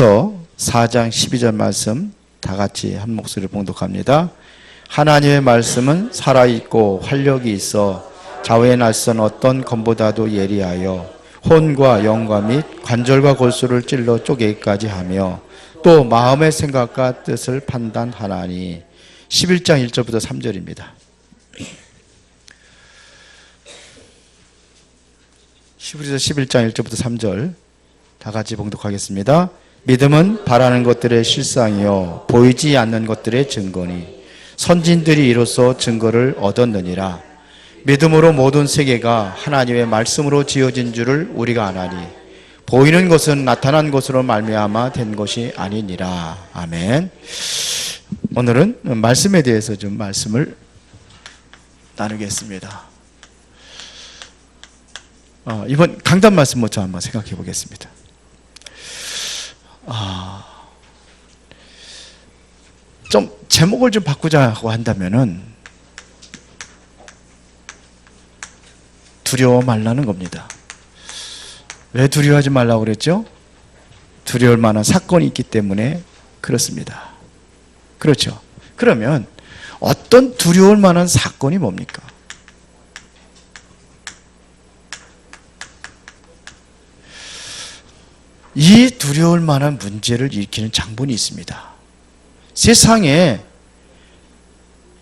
히브리서 4장 12절 말씀 다 같이 한 목소리로 봉독합니다. 하나님의 말씀은 살아있고 활력이 있어 좌우에 날선 어떤 검보다도 예리하여 혼과 영과 및 관절과 골수를 찔러 쪼개기까지 하며 또 마음의 생각과 뜻을 판단하나니. 11장 1절부터 3절입니다. 히브리서 11장 1절부터 3절 다 같이 봉독하겠습니다. 믿음은 바라는 것들의 실상이요 보이지 않는 것들의 증거니 선진들이 이로써 증거를 얻었느니라. 믿음으로 모든 세계가 하나님의 말씀으로 지어진 줄을 우리가 아나니 보이는 것은 나타난 것으로 말미암아 된 것이 아니니라. 아멘. 오늘은 말씀에 대해서 좀 말씀을 나누겠습니다. 이번 강단 말씀 먼저 한번 생각해 보겠습니다. 좀 제목을 좀 바꾸자고 한다면은 두려워 말라는 겁니다. 왜 두려워하지 말라고 그랬죠? 두려울 만한 사건이 있기 때문에 그렇습니다. 그렇죠? 그러면 어떤 두려울 만한 사건이 뭡니까? 이 두려울 만한 문제를 일으키는 장본이 있습니다. 세상에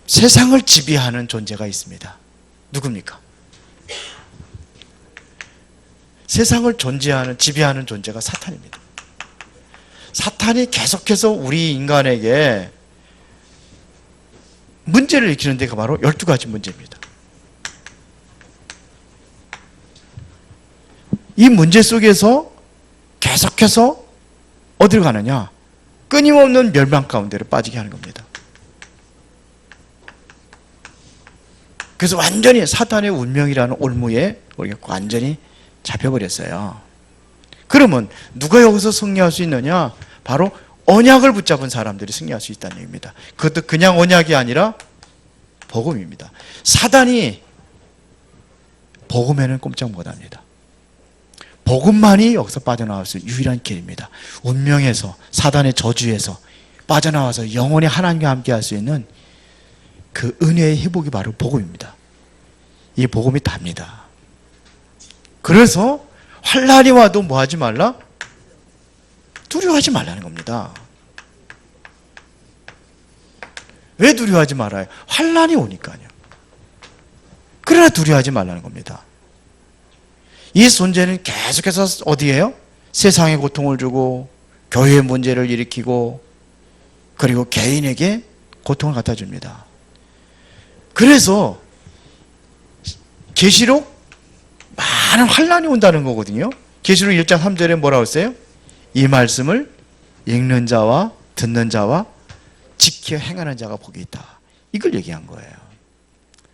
세상을 지배하는 존재가 있습니다. 누굽니까? 세상을 지배하는 존재가 사탄입니다. 사탄이 계속해서 우리 인간에게 문제를 일으키는 데가 바로 12가지 문제입니다. 이 문제 속에서 계속해서 어디로 가느냐? 끊임없는 멸망 가운데로 빠지게 하는 겁니다. 그래서 완전히 사탄의 운명이라는 올무에 우리가 완전히 잡혀버렸어요. 그러면 누가 여기서 승리할 수 있느냐? 바로 언약을 붙잡은 사람들이 승리할 수 있다는 얘기입니다. 그것도 그냥 언약이 아니라 복음입니다. 사단이 복음에는 꼼짝 못합니다. 복음만이 여기서 빠져나올 수 있는 유일한 길입니다. 운명에서, 사단의 저주에서 빠져나와서 영원히 하나님과 함께 할 수 있는 그 은혜의 회복이 바로 복음입니다. 이 복음이 답니다. 그래서 환난이 와도 뭐 하지 말라? 두려워하지 말라는 겁니다. 왜 두려워하지 말아요? 환난이 오니까요. 그러나 두려워하지 말라는 겁니다. 이 존재는 계속해서 어디에요? 세상에 고통을 주고 교회의 문제를 일으키고 그리고 개인에게 고통을 갖다 줍니다. 그래서 계시록 많은 환난이 온다는 거거든요. 계시록 1장 3절에 뭐라고 했어요? 이 말씀을 읽는 자와 듣는 자와 지켜 행하는 자가 복이 있다. 이걸 얘기한 거예요.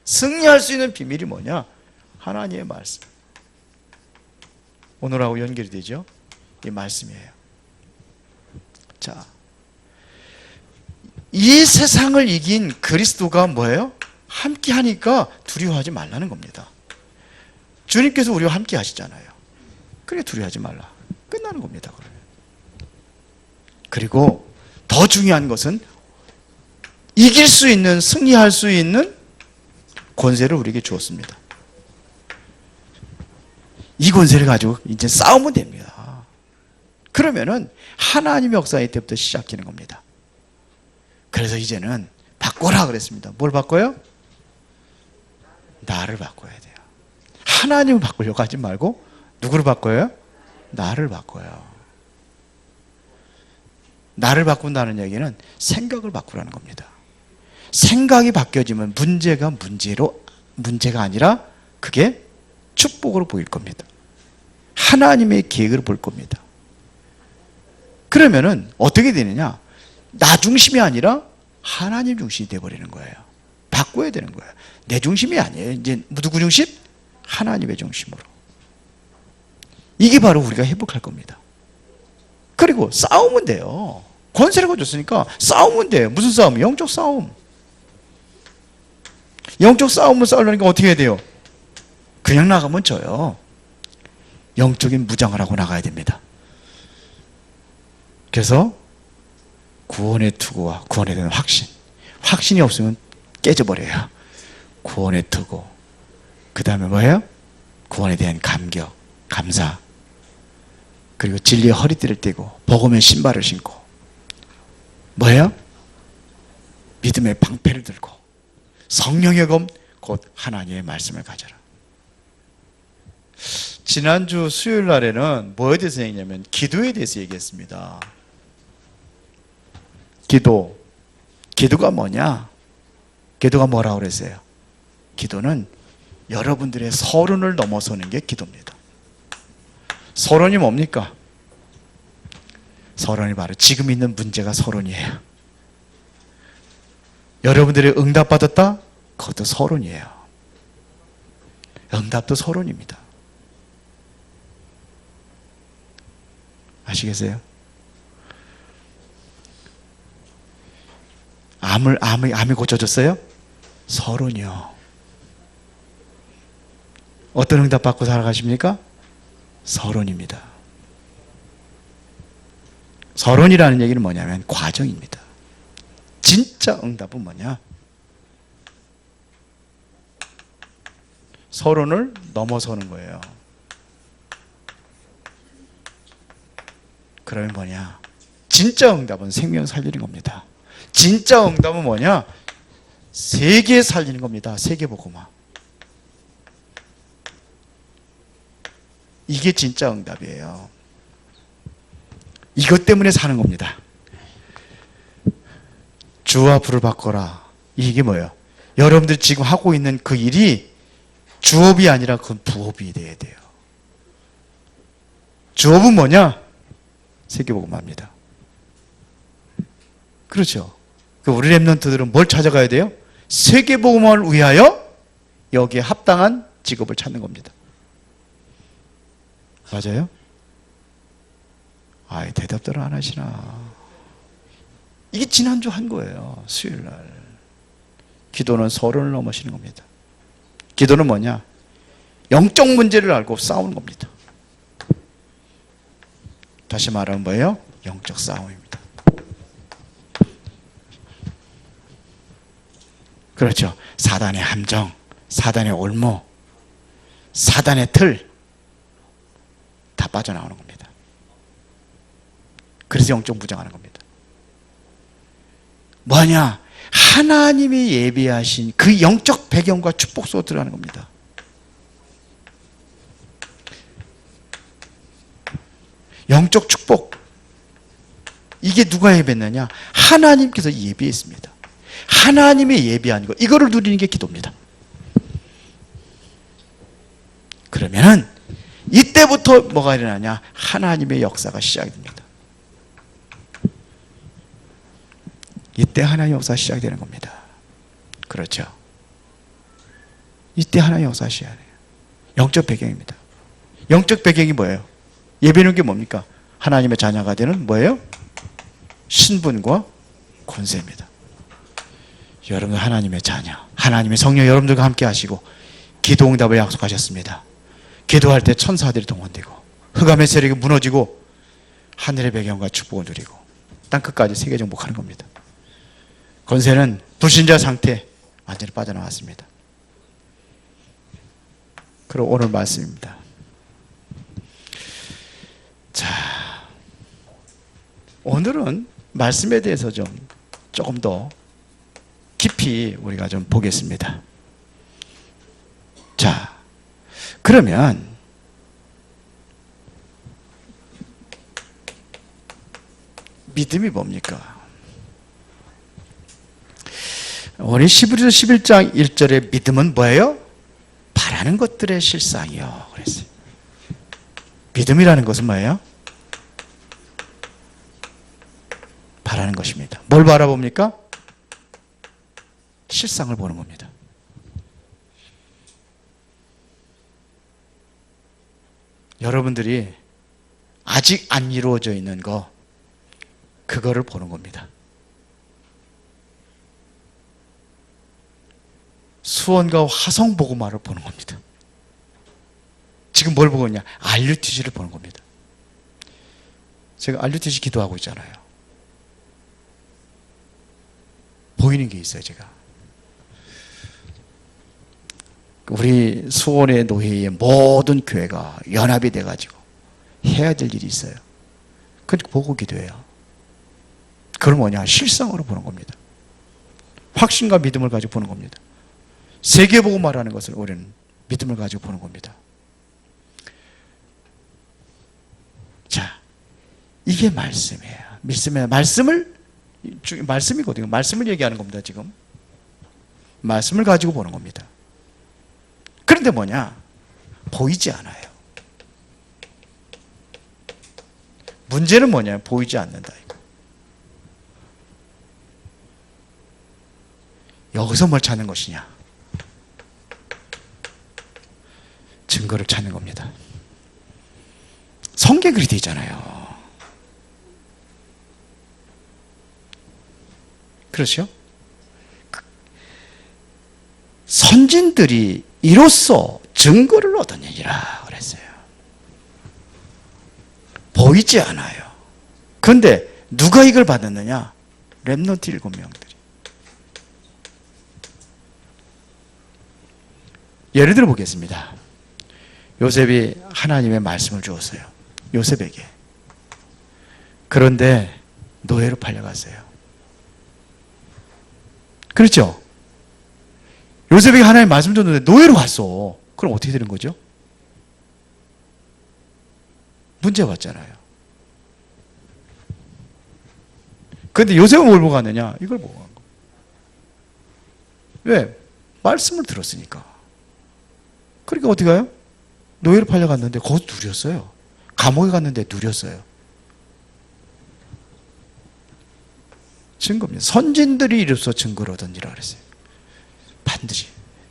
승리할 수 있는 비밀이 뭐냐? 하나님의 말씀. 오늘하고 연결이 되죠? 이 말씀이에요. 자, 이 세상을 이긴 그리스도가 뭐예요? 함께 하니까 두려워하지 말라는 겁니다. 주님께서 우리와 함께 하시잖아요. 그래 두려워하지 말라. 끝나는 겁니다. 그리고 더 중요한 것은 이길 수 있는, 승리할 수 있는 권세를 우리에게 주었습니다. 이 권세를 가지고 이제 싸우면 됩니다. 그러면은 하나님의 역사의 때부터 시작되는 겁니다. 그래서 이제는 바꿔라 그랬습니다. 뭘 바꿔요? 나를 바꿔야 돼요. 하나님을 바꾸려고 하지 말고 누구를 바꿔요? 나를 바꿔요. 나를 바꾼다는 얘기는 생각을 바꾸라는 겁니다. 생각이 바뀌어지면 문제가 아니라 그게 축복으로 보일 겁니다. 하나님의 계획을 볼 겁니다. 그러면은 어떻게 되느냐? 나 중심이 아니라 하나님 중심이 되어버리는 거예요. 바꿔야 되는 거예요. 내 중심이 아니에요. 이제 누구 중심? 하나님의 중심으로. 이게 바로 우리가 회복할 겁니다. 그리고 싸우면 돼요. 권세를 줬으니까 싸우면 돼요. 무슨 싸움? 영적 싸움. 영적 싸움을 싸우려니까 어떻게 해야 돼요? 그냥 나가면 져요. 영적인 무장을 하고 나가야 됩니다. 그래서 구원의 투구와 구원에 대한 확신. 확신이 없으면 깨져버려요. 구원의 투구. 그 다음에 뭐예요? 구원에 대한 감격, 감사. 그리고 진리의 허리띠를 띠고 복음의 신발을 신고 뭐예요? 믿음의 방패를 들고 성령의 검 곧 하나님의 말씀을 가져라. 지난주 수요일 날에는 뭐에 대해서 얘기했냐면 기도에 대해서 얘기했습니다. 기도가 뭐냐? 기도가 뭐라고 그랬어요? 기도는 여러분들의 서론을 넘어서는 게 기도입니다. 서론이 뭡니까? 서론이 바로 지금 있는 문제가 서론이에요. 여러분들이 응답받았다? 그것도 서론이에요. 응답도 서론입니다. 아시겠어요? 암이 고쳐졌어요? 서론이요. 어떤 응답 받고 살아가십니까? 서론입니다. 서론이라는 얘기는 뭐냐면 과정입니다. 진짜 응답은 뭐냐? 서론을 넘어서는 거예요. 그러면 뭐냐? 진짜 응답은 생명 살리는 겁니다. 진짜 응답은 뭐냐? 세계 살리는 겁니다. 세계 복음화. 이게 진짜 응답이에요. 이것 때문에 사는 겁니다. 주와 부를 바꿔라. 이게 뭐예요? 여러분들 지금 하고 있는 그 일이 주업이 아니라 그건 부업이 돼야 돼요. 주업은 뭐냐? 세계복음화입니다. 그렇죠. 우리 렘넌트들은 뭘 찾아가야 돼요? 세계복음화를 위하여 여기에 합당한 직업을 찾는 겁니다. 맞아요? 아이, 대답들을 안 하시나. 이게 지난주 한 거예요. 수요일날. 기도는 서론을 넘으시는 겁니다. 기도는 뭐냐? 영적 문제를 알고 싸우는 겁니다. 다시 말하면 뭐예요? 영적 싸움입니다. 그렇죠. 사단의 함정, 사단의 올무, 사단의 틀 다 빠져나오는 겁니다. 그래서 영적 무장하는 겁니다. 뭐냐? 하나님이 예비하신 그 영적 배경과 축복 속으로 들어가는 겁니다. 영적 축복. 이게 누가 예비했느냐? 하나님께서 예비했습니다. 하나님이 예비한 거, 이거를 누리는 게 기도입니다. 그러면은 이때부터 뭐가 일어나냐? 하나님의 역사가 시작됩니다. 이때 하나님의 역사가 시작되는 겁니다. 그렇죠. 이때 하나님의 역사가 시작해요. 영적 배경입니다. 영적 배경이 뭐예요? 예배는 게 뭡니까? 하나님의 자녀가 되는 뭐예요? 신분과 권세입니다. 여러분 하나님의 자녀, 하나님의 성령 여러분들과 함께 하시고 기도 응답을 약속하셨습니다. 기도할 때 천사들이 동원되고 흑암의 세력이 무너지고 하늘의 배경과 축복을 누리고 땅끝까지 세계 정복하는 겁니다. 권세는 불신자 상태 완전히 빠져나왔습니다. 그리고 오늘 말씀입니다. 자, 오늘은 말씀에 대해서 조금 더 깊이 우리가 좀 보겠습니다. 자, 그러면 믿음이 뭡니까? 우리 히브리서 11장 1절에 믿음은 뭐예요? 바라는 것들의 실상이요. 그랬어요. 믿음이라는 것은 뭐예요? 바라는 것입니다. 뭘 바라봅니까? 실상을 보는 겁니다. 여러분들이 아직 안 이루어져 있는 거, 그거를 보는 겁니다. 수원과 화성 복음화를 보는 겁니다. 지금 뭘 보고 있냐? RUTC를 보는 겁니다. 제가 알려주시 기도하고 있잖아요. 보이는 게 있어요, 제가. 우리 수원의 노회의 모든 교회가 연합이 돼가지고 해야 될 일이 있어요. 그러니까 보고 기도해요. 그걸 뭐냐? 실상으로 보는 겁니다. 확신과 믿음을 가지고 보는 겁니다. 세계 보고 말하는 것을 우리는 믿음을 가지고 보는 겁니다. 자, 이게 말씀이에요. 말씀이거든요. 말씀을 얘기하는 겁니다, 지금. 말씀을 가지고 보는 겁니다. 그런데 뭐냐? 보이지 않아요. 문제는 뭐냐? 보이지 않는다. 여기서 뭘 찾는 것이냐? 증거를 찾는 겁니다. 성경에 그리 되어 있잖아요. 그렇죠? 선진들이 이로써 증거를 얻었느니라 그랬어요. 보이지 않아요. 그런데 누가 이걸 받았느냐? 렘넌트 7명들이. 예를 들어 보겠습니다. 요셉이 하나님의 말씀을 주었어요. 요셉에게. 그런데 노예로 팔려갔어요. 그렇죠? 요셉에게 하나님의 말씀을 줬는데 노예로 갔어. 그럼 어떻게 되는 거죠? 문제 왔잖아요. 그런데 요셉은 뭘 보고 갔느냐? 이걸 보고 간 거. 왜? 말씀을 들었으니까. 그러니까 어디 가요? 노예로 팔려갔는데 거기서 누렸어요. 감옥에 갔는데 누렸어요. 증거입니다. 선진들이 이로써 증거를 얻으니라 그랬어요. 반드시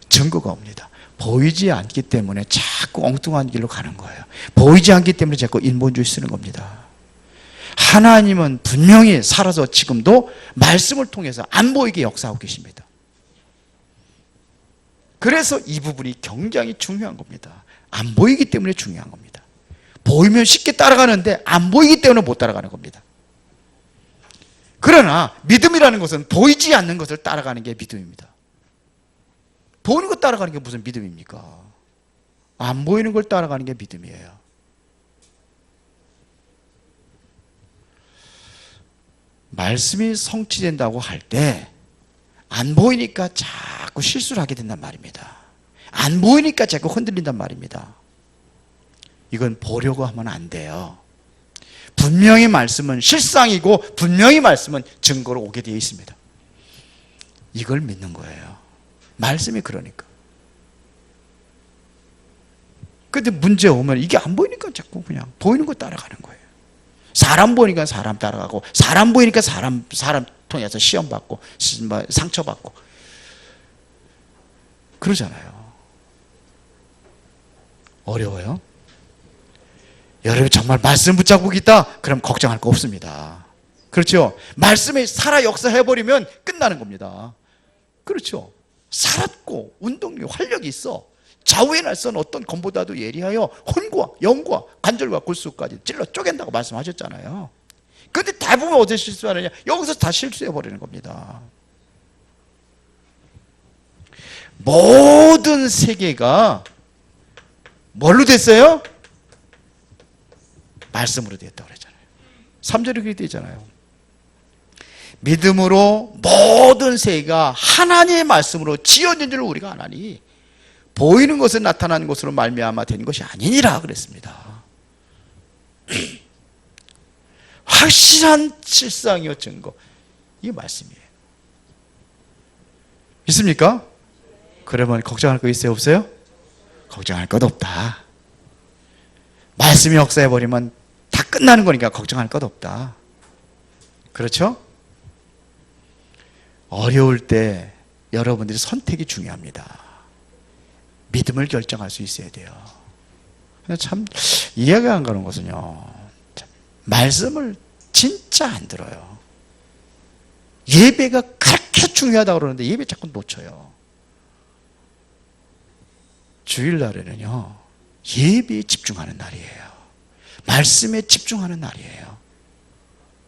증거가 옵니다. 보이지 않기 때문에 자꾸 엉뚱한 길로 가는 거예요. 보이지 않기 때문에 자꾸 인본주의 쓰는 겁니다. 하나님은 분명히 살아서 지금도 말씀을 통해서 안 보이게 역사하고 계십니다. 그래서 이 부분이 굉장히 중요한 겁니다. 안 보이기 때문에 중요한 겁니다. 보이면 쉽게 따라가는데 안 보이기 때문에 못 따라가는 겁니다. 그러나 믿음이라는 것은 보이지 않는 것을 따라가는 게 믿음입니다. 보이는 것 따라가는 게 무슨 믿음입니까? 안 보이는 걸 따라가는 게 믿음이에요. 말씀이 성취된다고 할 때 안 보이니까 자꾸 실수를 하게 된단 말입니다. 안 보이니까 자꾸 흔들린단 말입니다. 이건 보려고 하면 안 돼요. 분명히 말씀은 실상이고 분명히 말씀은 증거로 오게 되어 있습니다. 이걸 믿는 거예요. 말씀이 그러니까. 근데 문제 오면 이게 안 보이니까 자꾸 그냥 보이는 거 따라가는 거예요. 사람 보니까 사람 따라가고, 사람 보이니까 사람 통해서 시험 받고, 상처 받고. 그러잖아요. 어려워요? 여러분이 정말 말씀 붙잡고 있다? 그럼 걱정할 거 없습니다. 그렇죠? 말씀이 살아 역사해버리면 끝나는 겁니다. 그렇죠? 살았고 운동력, 활력이 있어. 좌우에 날선 어떤 검보다도 예리하여 혼과 영과 관절과 골수까지 찔러 쪼갠다고 말씀하셨잖아요. 그런데 대부분 어디서 실수하느냐? 여기서 다 실수해버리는 겁니다. 모든 세계가 뭘로 됐어요? 말씀으로 됐다고 그랬잖아요. 3절에 그렇게 되어 있잖아요. 믿음으로 모든 세계가 하나님의 말씀으로 지어진 줄 우리가 아나니 보이는 것은 나타나는 것으로 말미암아 된 것이 아니니라 그랬습니다. 확실한 실상이요 증거. 이게 말씀이에요. 믿습니까? 그러면 걱정할 거 있어요? 없어요? 걱정할 것 없다. 말씀이 역사해버리면 다 끝나는 거니까 걱정할 것 없다. 그렇죠? 어려울 때 여러분들이 선택이 중요합니다. 믿음을 결정할 수 있어야 돼요. 참 이해가 안 가는 것은요, 말씀을 진짜 안 들어요. 예배가 그렇게 중요하다고 그러는데 예배 자꾸 놓쳐요. 주일날에는요 예배에 집중하는 날이에요. 말씀에 집중하는 날이에요.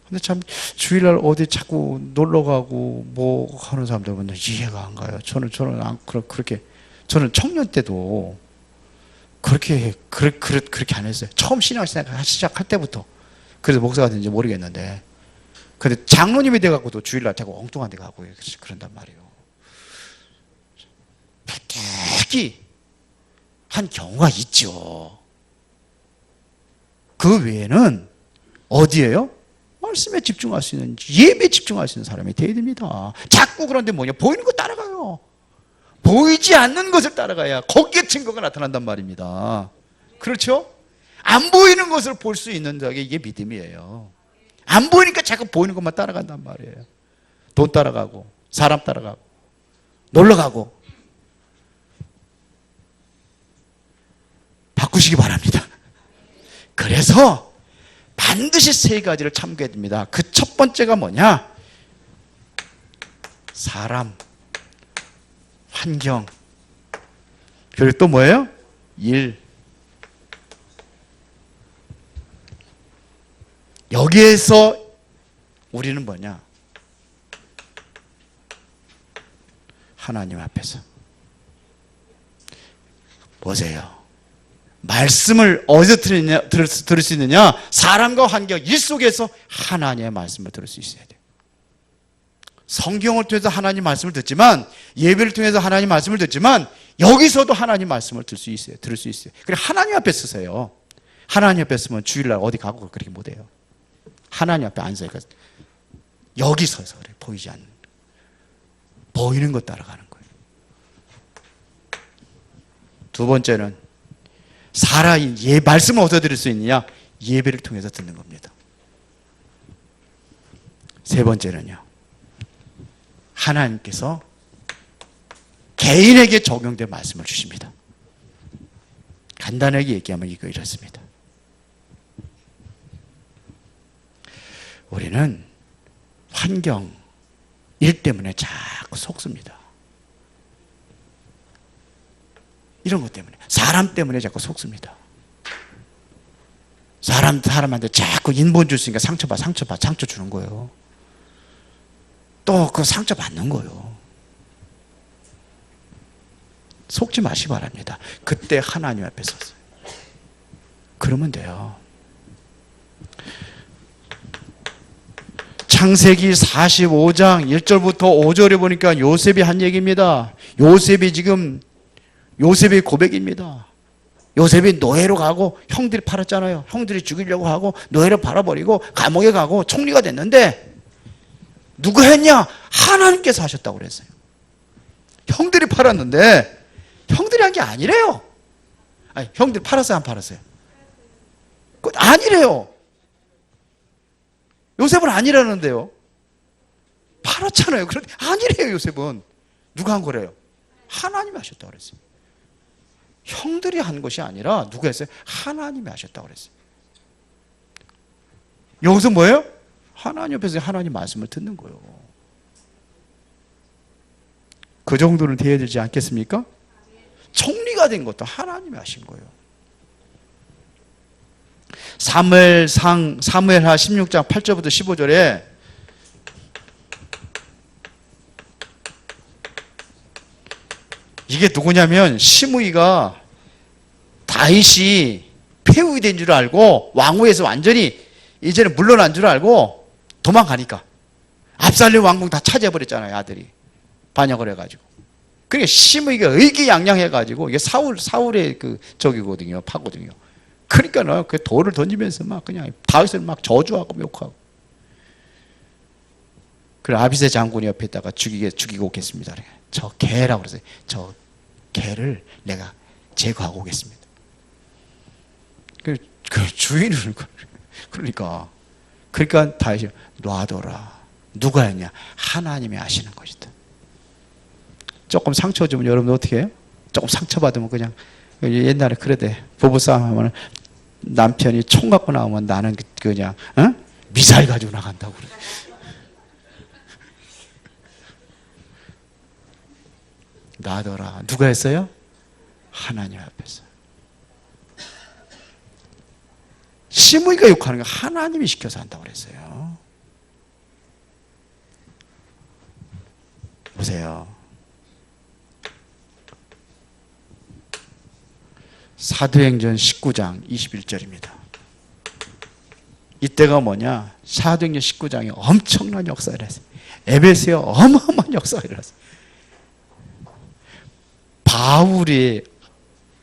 근데 참 주일날 어디 자꾸 놀러 가고 뭐 하는 사람들 보면 이해가 안 가요. 저는 그렇게 저는 청년 때도 그렇게 안 했어요. 처음 신앙생활 시작할 때부터. 그래서 목사가 된지 모르겠는데. 근데 장로님이 돼갖고도 주일날 자꾸 엉뚱한 데 가고 그런단 말이에요. 특히 한 경우가 있죠. 그 외에는 어디에요? 말씀에 집중할 수 있는, 예배에 집중할 수 있는 사람이 되어야 됩니다. 자꾸 그런데 뭐냐? 보이는 거 따라가요. 보이지 않는 것을 따라가야 거기에 증거가 나타난단 말입니다. 그렇죠? 안 보이는 것을 볼 수 있는 자에게 이게 믿음이에요. 안 보이니까 자꾸 보이는 것만 따라간단 말이에요. 돈 따라가고, 사람 따라가고, 놀러 가고. 바꾸시기 바랍니다. 그래서 반드시 세 가지를 참고해야 됩니다. 그 첫 번째가 뭐냐? 사람, 환경, 그리고 또 뭐예요? 일. 여기에서 우리는 뭐냐? 하나님 앞에서 보세요. 말씀을 어디서 들을 수 있느냐? 사람과 환경, 일 속에서 하나님의 말씀을 들을 수 있어야 돼요. 성경을 통해서 하나님 말씀을 듣지만, 예배를 통해서 하나님 말씀을 듣지만, 여기서도 하나님 말씀을 들을 수 있어요. 그래, 하나님 앞에 서세요. 하나님 앞에 서면 주일날 어디 가고 그렇게 못해요. 하나님 앞에 앉아서 여기 서서 그래. 보이지 않는, 보이는 것 따라가는 거예요. 두 번째는 말씀을 어디서 들을 수 있느냐? 예배를 통해서 듣는 겁니다. 세 번째는요, 하나님께서 개인에게 적용된 말씀을 주십니다. 간단하게 얘기하면 이렇습니다. 우리는 환경, 일 때문에 자꾸 속습니다. 이런 것 때문에, 사람 때문에 자꾸 속습니다. 사람한테 자꾸 인본 줄 수 있으니까 상처 주는 거예요. 또 그 상처 받는 거예요. 속지 마시기 바랍니다. 그때 하나님 앞에 섰어요. 그러면 돼요. 창세기 45장 1절부터 5절에 보니까 요셉이 한 얘기입니다. 요셉의 고백입니다. 요셉이 노예로 가고 형들이 팔았잖아요. 형들이 죽이려고 하고 노예로 팔아버리고 감옥에 가고 총리가 됐는데 누가 했냐? 하나님께서 하셨다고 그랬어요. 형들이 팔았는데 형들이 한 게 아니래요. 아니, 형들이 팔았어요, 안 팔았어요? 아니래요. 요셉은 아니라는데요. 팔았잖아요. 그런데 아니래요, 요셉은. 누가 한 거래요? 하나님이 하셨다고 그랬어요. 형들이 한 것이 아니라 누가 했어요? 하나님이 하셨다고 그랬어요. 여기서 뭐예요? 하나님 옆에서 하나님 말씀을 듣는 거예요. 그 정도는 돼야 되지 않겠습니까? 총리가 된 것도 하나님이 하신 거예요. 사무엘하 16장 8절부터 15절에 이게 누구냐면 시므이가 다윗이 폐후이 된 줄 알고 왕후에서 완전히 이제는 물러난 줄 알고 도망가니까 압살롬 왕궁 다 차지해버렸잖아요. 아들이 반역을 해가지고. 그러니까 시므이가 의기양양해가지고 이게 사울의 그 적이거든요. 파거든요. 그러니까 그 돌을 던지면서 막 그냥 다윗을 막 저주하고 욕하고. 그래 아비새 장군이 옆에 있다가 죽이고 오겠습니다. 저 개라고 그랬어요. 저 개를 내가 제거하고 오겠습니다. 그 주인은 그러니까 다윗이 놔둬라. 누가 했냐? 하나님이 하시는 것이다. 조금 상처 주면 여러분 어떻게 해요? 조금 상처받으면 그냥 옛날에 그러대. 부부싸움 하면 남편이 총 갖고 나오면 나는 그냥 미사일 가지고 나간다고 그래. 놔둬라. 누가 했어요? 하나님 앞에서. 시므이가 욕하는 거 하나님이 시켜서 한다고 그랬어요. 보세요. 사도행전 19장 21절입니다. 이때가 뭐냐? 사도행전 19장에 엄청난 역사가 일어났어요. 에베소에 어마어마한 역사가 일어났어요. 바울이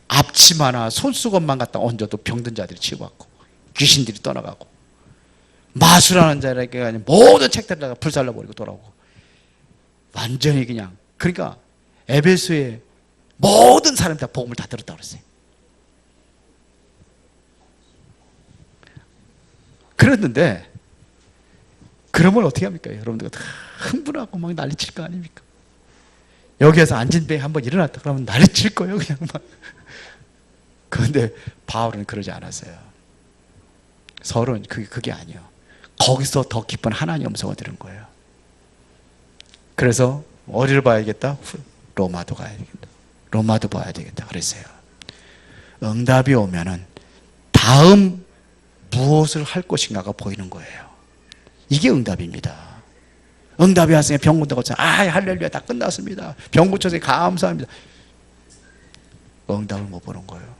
앞치마나 손수건만 갖다 얹어도 병든 자들이 치유받고 귀신들이 떠나가고 마술하는 자에게 모든 책들을 불살라버리고 돌아오고 완전히 그냥, 그러니까 에베소에 모든 사람이 다 복음을 다 들었다고 그랬어요. 그랬는데 그러면 어떻게 합니까? 여러분들 다 흥분하고 막 난리칠 거 아닙니까? 여기에서 앉은 배 한번 일어났다 그러면 난리칠 거예요, 그냥 막. 그런데 바울은 그러지 않았어요. 서울은 그게 아니에요. 거기서 더 깊은 하나님의 음성을 들은 거예요. 그래서 어디를 봐야겠다? 로마도 가야 되겠다. 로마도 봐야 되겠다 그랬어요. 응답이 오면은 다음 무엇을 할 것인가가 보이는 거예요. 이게 응답입니다. 응답이 왔으니 병 고쳐고 할렐루야 다 끝났습니다. 병 고쳐서 감사합니다. 응답을 못 보는 거예요.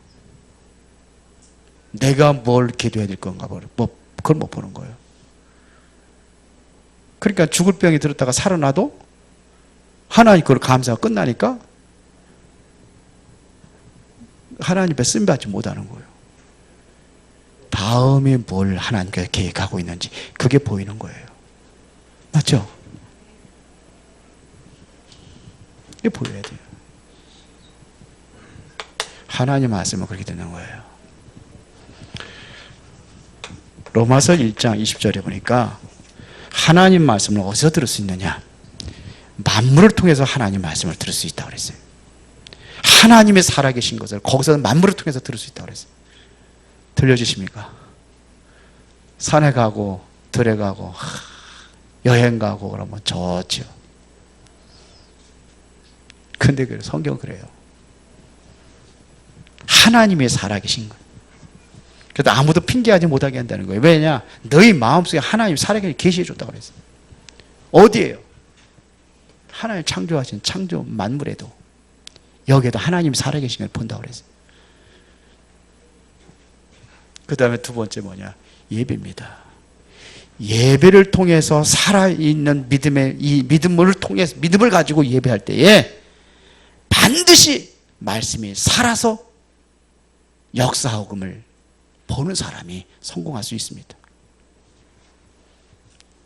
내가 뭘 기도해야 될 건가 그걸 못 보는 거예요. 그러니까 죽을 병이 들었다가 살아나도 하나님 그걸 감사하고 끝나니까 하나님 앞에 쓰임받지 못하는 거예요. 다음에 뭘 하나님께서 계획하고 있는지 그게 보이는 거예요. 맞죠? 이게 보여야 돼요. 하나님 말씀은 그렇게 되는 거예요. 로마서 1장 20절에 보니까 하나님 말씀을 어디서 들을 수 있느냐? 만물을 통해서 하나님 말씀을 들을 수 있다고 그랬어요. 하나님의 살아계신 것을 거기서 만물을 통해서 들을 수 있다고 그랬어요. 들려주십니까? 산에 가고 들에 가고 여행 가고 그러면 좋죠. 근데 성경은 그래요. 하나님의 살아계신 것. 그래도 아무도 핑계하지 못하게 한다는 거예요. 왜냐? 너희 마음속에 하나님 살아계신 계시해 줬다고 그랬어요. 어디에요? 하나님 창조하신 창조 만물에도 여기에도 하나님 살아계신 걸 본다고 그랬어요. 그 다음에 두 번째 뭐냐? 예배입니다. 예배를 통해서 살아있는 이 믿음을 통해서 믿음을 가지고 예배할 때에 반드시 말씀이 살아서 역사하금을 보는 사람이 성공할 수 있습니다.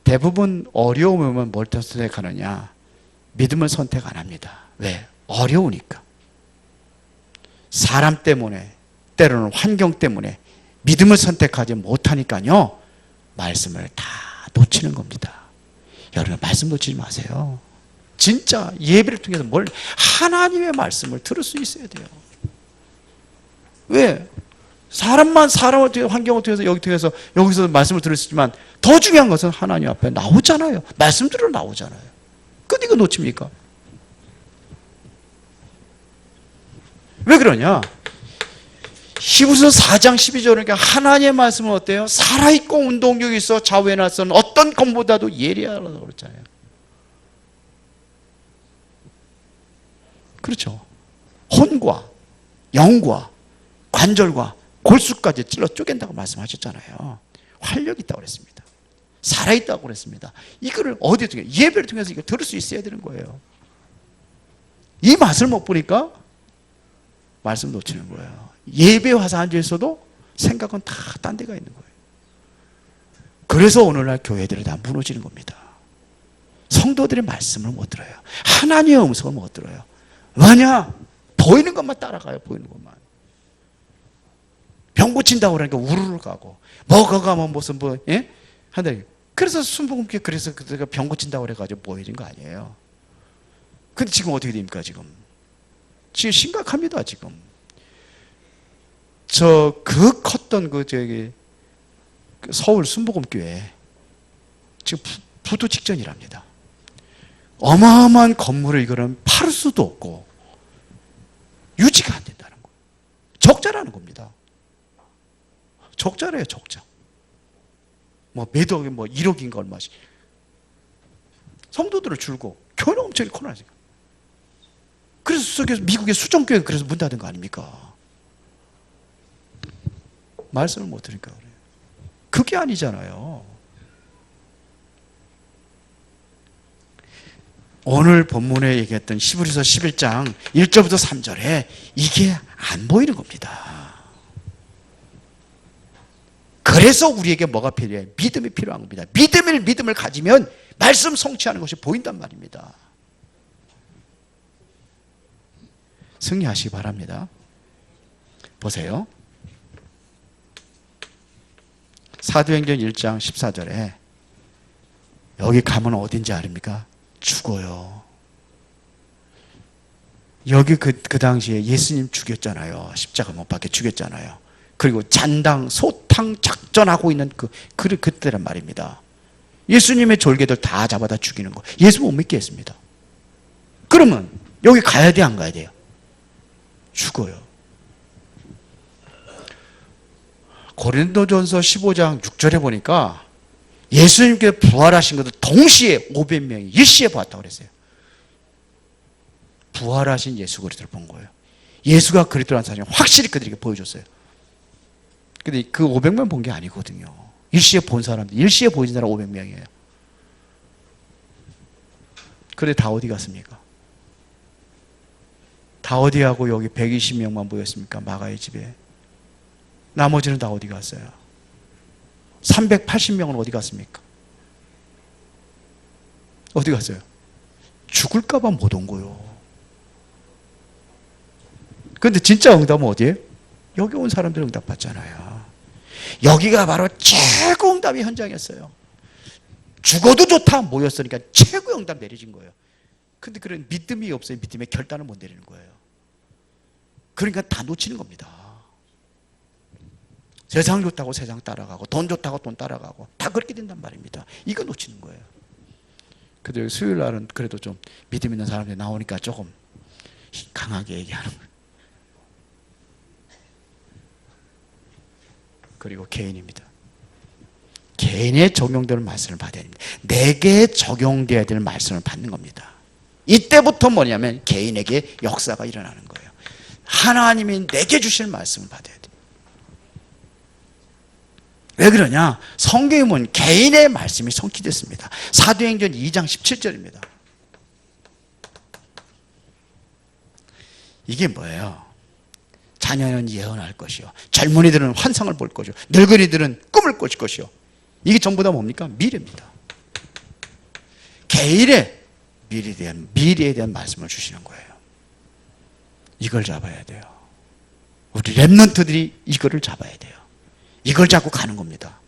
대부분 어려움이 오면 뭘 선택하느냐? 믿음을 선택 안 합니다. 왜? 어려우니까. 사람 때문에, 때로는 환경 때문에 믿음을 선택하지 못하니까요, 말씀을 다 놓치는 겁니다. 여러분, 말씀 놓치지 마세요. 진짜 예배를 통해서 하나님의 말씀을 들을 수 있어야 돼요. 왜? 사람을 통해서, 환경을 통해서, 여기서 말씀을 들을 수 있지만, 더 중요한 것은 하나님 앞에 나오잖아요. 말씀 들으러 나오잖아요. 근데 이거 놓칩니까? 왜 그러냐? 히브리서 4장 12절에 하나님의 말씀은 어때요? 살아있고 운동력이 있어 좌우에 나서는 어떤 것보다도 예리하다고 그랬잖아요. 그렇죠. 혼과 영과 관절과 골수까지 찔러 쪼갠다고 말씀하셨잖아요. 활력이 있다고 그랬습니다. 살아있다고 그랬습니다. 이거를 어디에 통해? 예배를 통해서 이거 들을 수 있어야 되는 거예요. 이 맛을 못 보니까 말씀 놓치는 거예요. 예배 와서 앉아 있어도 생각은 다 딴 데가 있는 거예요. 그래서 오늘날 교회들이 다 무너지는 겁니다. 성도들의 말씀을 못 들어요. 하나님의 음성을 못 들어요. 왜냐? 보이는 것만 따라가요. 보이는 것만. 병 고친다고 그러니까 우르르 가고 거기 가면 무슨 한다. 그래서 순복음교회 그래서 그가 병 고친다고 그래가지고 모이는 거 아니에요. 근데 지금 어떻게 됩니까? 지금 심각합니다. 지금 그 컸던 서울 순복음교회 지금 부도 직전이랍니다. 어마어마한 건물을 이거는 팔 수도 없고 유지가 안 된다는 거예요. 적자라는 겁니다. 적자래요, 적자. 매덕이 1억인가 얼마씩. 성도들을 줄고 교회는 엄청 코로나지. 그래서 속에서 미국의 수정교회가 그래서 문 닫은 거 아닙니까? 말씀을 못 들으니까 그래요. 그게 아니잖아요. 오늘 본문에 얘기했던 히브리서 11장 1절부터 3절에 이게 안 보이는 겁니다. 그래서 우리에게 뭐가 필요해? 믿음이 필요한 겁니다. 믿음을 가지면 말씀 성취하는 것이 보인단 말입니다. 승리하시기 바랍니다. 보세요. 사도행전 1장 14절에 여기 가면 어딘지 아십니까? 죽어요. 여기 그 당시에 예수님 죽였잖아요. 십자가 못 박혀 죽였잖아요. 그리고 잔당, 소탕 작전하고 있는 그때란 말입니다. 예수님의 졸개들 다 잡아다 죽이는 거. 예수 못 믿겠습니다. 그러면 여기 가야 돼, 안 가야 돼요? 죽어요. 고린도전서 15장 6절에 보니까 예수님께서 부활하신 것을 동시에 500명이 일시에 보았다고 그랬어요. 부활하신 예수 그리스도를 본 거예요. 예수가 그리스도라는 사실을 확실히 그들에게 보여줬어요. 근데 그 500명 본 게 아니거든요. 일시에 본 사람들, 일시에 보인 사람 500명이에요. 그런데 다 어디 갔습니까? 다 어디 하고 여기 120명만 모였습니까? 마가의 집에. 나머지는 다 어디 갔어요? 380명은 어디 갔습니까? 어디 갔어요? 죽을까봐 못 온 거예요. 근데 진짜 응답은 어디에요? 여기 온 사람들 응답 받잖아요. 여기가 바로 최고 응답의 현장이었어요. 죽어도 좋다 모였으니까 최고 응답 내려진 거예요. 근데 그런 믿음이 없어요. 믿음의 결단을 못 내리는 거예요. 그러니까 다 놓치는 겁니다. 세상 좋다고 세상 따라가고 돈 좋다고 돈 따라가고 다 그렇게 된단 말입니다. 이거 놓치는 거예요. 그래도 수요일 날은 그래도 좀 믿음 있는 사람들이 나오니까 조금 강하게 얘기하는 거예요. 그리고 개인입니다. 개인에 적용되는 말씀을 받아야 됩니다. 내게 적용되어야 될 말씀을 받는 겁니다. 이때부터 뭐냐면 개인에게 역사가 일어나는 거예요. 하나님이 내게 주실 말씀을 받아야 돼요. 왜 그러냐? 성경에 보면 개인의 말씀이 성취됐습니다. 사도행전 2장 17절입니다. 이게 뭐예요? 자녀는 예언할 것이요, 젊은이들은 환상을 볼 것이요, 늙은이들은 꿈을 꿀 것이요. 이게 전부 다 뭡니까? 미래입니다. 개인의 미래에 대한 말씀을 주시는 거예요. 이걸 잡아야 돼요. 우리 랩런트들이 이거를 잡아야 돼요. 이걸 잡고 가는 겁니다.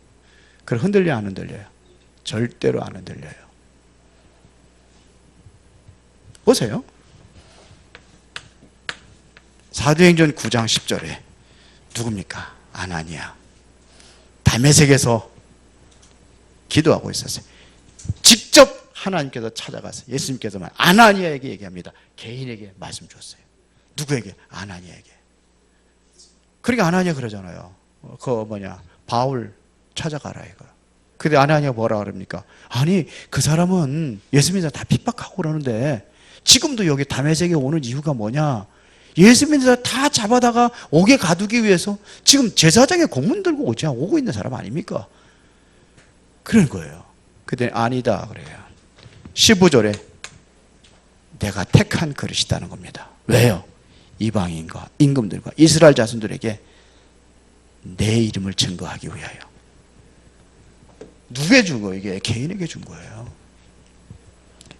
그럼 흔들려 안 흔들려요? 절대로 안 흔들려요. 보세요. 사도행전 9장 10절에 누굽니까? 아나니아. 다메섹에서 기도하고 있었어요. 직접 하나님께서 찾아가서 예수님께서 아나니아에게 얘기합니다. 개인에게 말씀 줬어요. 누구에게? 아나니아에게. 그러니까 아나니아 그러잖아요. 바울 찾아가라 이거. 근데 아나니아가 뭐라 그럽니까? 아니 그 사람은 예수 믿는 사람 다 핍박하고 그러는데 지금도 여기 다메섹에 오는 이유가 뭐냐? 예수 믿는 사람 다 잡아다가 옥에 가두기 위해서 지금 제사장의 공문 들고 오고 있는 사람 아닙니까? 그런 거예요. 그때 아니다 그래요. 15절에 내가 택한 그릇이다는 겁니다. 왜요? 이방인과 임금들과 이스라엘 자손들에게 내 이름을 증거하기 위하여. 누구에게 준 거예요? 이게 개인에게 준 거예요.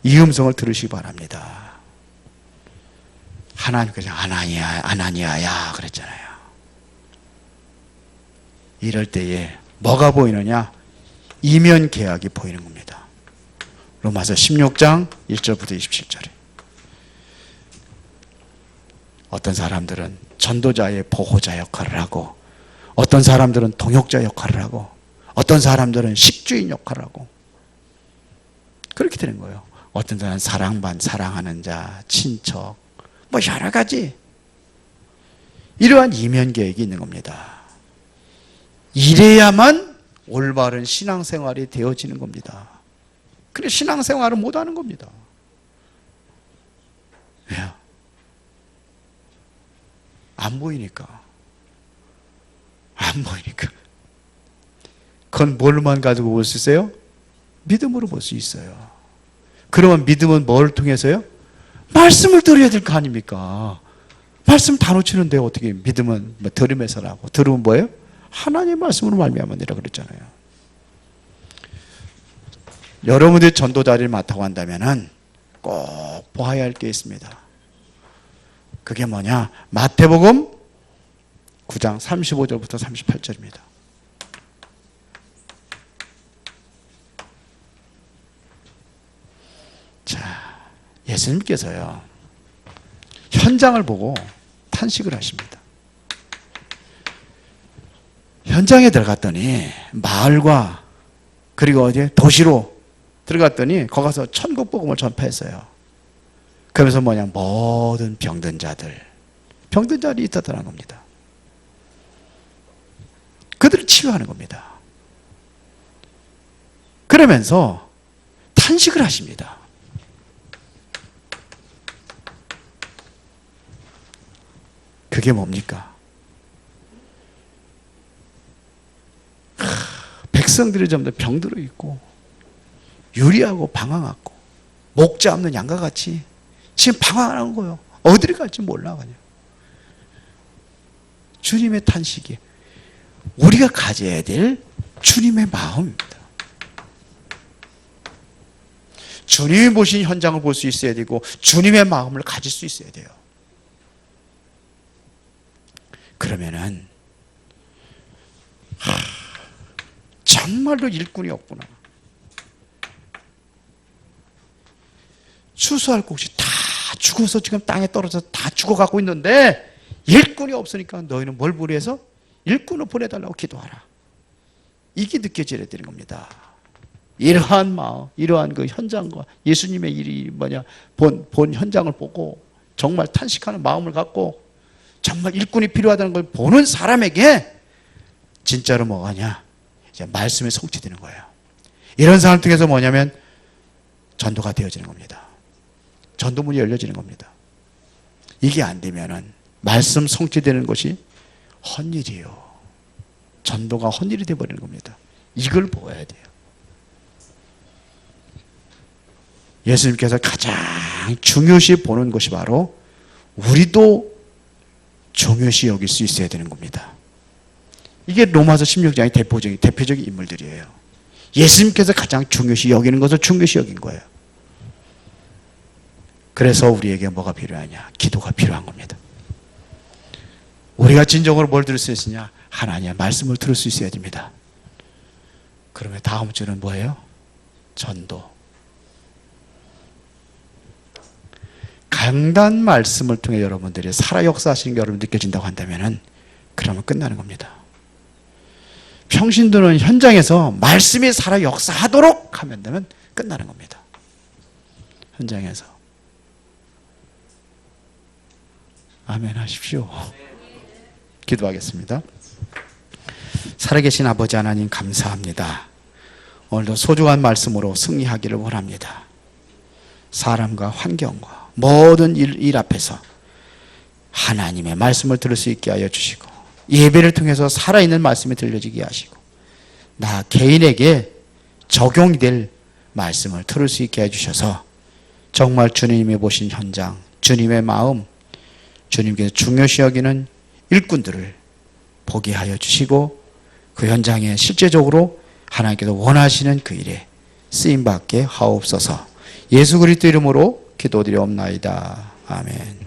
이 음성을 들으시기 바랍니다. 하나님께서 아나니아야 그랬잖아요. 이럴 때에 뭐가 보이느냐? 이면 계약이 보이는 겁니다. 로마서 16장 1절부터 27절에 어떤 사람들은 전도자의 보호자 역할을 하고, 어떤 사람들은 동역자 역할을 하고, 어떤 사람들은 식주인 역할을 하고, 그렇게 되는 거예요. 어떤 사람은 사랑하는 자, 친척, 뭐 여러 가지 이러한 이면 계획이 있는 겁니다. 이래야만 올바른 신앙생활이 되어지는 겁니다. 그래 신앙생활을 못하는 겁니다. 안 보이니까. 안 보이니까. 그건 뭘로만 가지고 볼 수 있어요? 믿음으로 볼 수 있어요. 그러면 믿음은 뭘 통해서요? 말씀을 들어야 될 거 아닙니까? 말씀 다 놓치는데 어떻게 믿음은 뭐 들음에서라고. 들으면 뭐예요? 하나님의 말씀으로 말미암으니라 그랬잖아요. 여러분들이 전도자리를 맡아고 한다면은 꼭 보아야 할 게 있습니다. 그게 뭐냐? 마태복음 9장 35절부터 38절입니다. 자, 예수님께서요, 현장을 보고 탄식을 하십니다. 현장에 들어갔더니 마을과 그리고 어디 도시로 들어갔더니 거기 가서 천국 복음을 전파했어요. 그러면서 뭐냐, 모든 병든 자들이 있었다는 겁니다. 그들을 치유하는 겁니다. 그러면서 탄식을 하십니다. 그게 뭡니까? 백성들이 전부 다 병들어 있고 유리하고 방황하고 목자 없는 양과 같이 지금 방황하는 거예요. 어디를 갈지 몰라 그냥. 주님의 탄식이 우리가 가져야 될 주님의 마음입니다. 주님이 보신 현장을 볼 수 있어야 되고 주님의 마음을 가질 수 있어야 돼요. 그러면은 정말로 일꾼이 없구나. 추수할 곳이 다 죽어서 지금 땅에 떨어져서 다 죽어가고 있는데 일꾼이 없으니까 너희는 뭘 부려서 일꾼을 보내달라고 기도하라. 이게 느껴져야 되는 겁니다. 이러한 마음, 이러한 그 현장과 예수님의 일이 뭐냐, 본 현장을 보고 정말 탄식하는 마음을 갖고 정말 일꾼이 필요하다는 걸 보는 사람에게 진짜로 뭐하냐, 이제 말씀이 성취되는 거예요. 이런 상황을 통해서 뭐냐면 전도가 되어지는 겁니다. 전도문이 열려지는 겁니다. 이게 안 되면은 말씀 성취되는 것이 헛일이에요. 전도가 헛일이 되어버리는 겁니다. 이걸 보아야 돼요. 예수님께서 가장 중요시 보는 것이 바로 우리도 중요시 여길 수 있어야 되는 겁니다. 이게 로마서 16장의 대표적인 인물들이에요. 예수님께서 가장 중요시 여기는 것을 중요시 여긴 거예요. 그래서 우리에게 뭐가 필요하냐? 기도가 필요한 겁니다. 우리가 진정으로 뭘 들을 수 있으냐? 하나님의 말씀을 들을 수 있어야 됩니다. 그러면 다음 주는 뭐예요? 전도. 강단 말씀을 통해 여러분들이 살아 역사하시는 게 여러분 느껴진다고 한다면 그러면 끝나는 겁니다. 평신도는 현장에서 말씀이 살아 역사하도록 하면 되면 끝나는 겁니다. 현장에서. 아멘 하십시오. 기도하겠습니다. 살아계신 아버지 하나님 감사합니다. 오늘도 소중한 말씀으로 승리하기를 원합니다. 사람과 환경과 모든 일 앞에서 하나님의 말씀을 들을 수 있게 하여 주시고 예배를 통해서 살아있는 말씀이 들려지게 하시고 나 개인에게 적용이 될 말씀을 들을 수 있게 해주셔서 정말 주님이 보신 현장, 주님의 마음, 주님께서 중요시 여기는 일꾼들을 보게 하여 주시고 그 현장에 실제적으로 하나님께서 원하시는 그 일에 쓰임받게 하옵소서. 예수 그리스도 이름으로 기도드리옵나이다. 아멘.